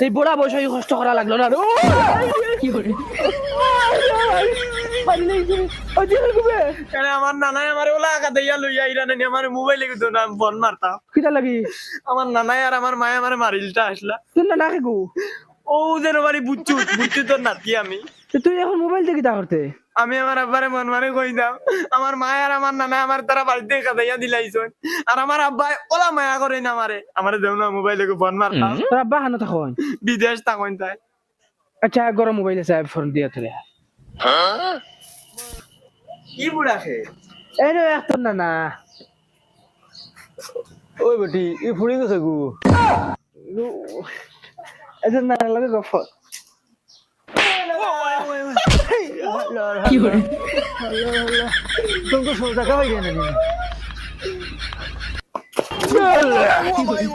এই বুড়া বয়সে কষ্ট করা লাগলো না রে। কি করে আমার নানাই আমার ওলা আঘাত দিয়া লইয়া ইরানে আমার মোবাইলে কিন্তু না ফোন মারতাম। কিটা লাগি আমার নানাই আর আমার মায়ে আমার মারিলটা আসলা। তুই না নাকি গো ও যেন বাড়ি বুচ্চু বুচ্চু তোর নাতি আমি। তুই এখন মোবাইল দেখি তা করতে আমি আমার আব্বারে মন মানে কই দাম আমার মায় আর আমার নানা আমার তারা বাড়িতে কাদাইয়া দিলাইছন আর আমার আব্বা ওলা মায়া করে না আমারে দেও না মোবাইলে ফোন মারতাম। তোর আব্বা হানো তখন বিদেশ থাকুন তাই। আচ্ছা গরম মোবাইল আছে ফোন দিয়ে তোরে কি বুড়া খে এই রে এক তোর না ওই বেটি ই ফুরি গেছে গু এজন না লাগে গফ কি করে তোমাকে সোজা কাবাই জানি কি করে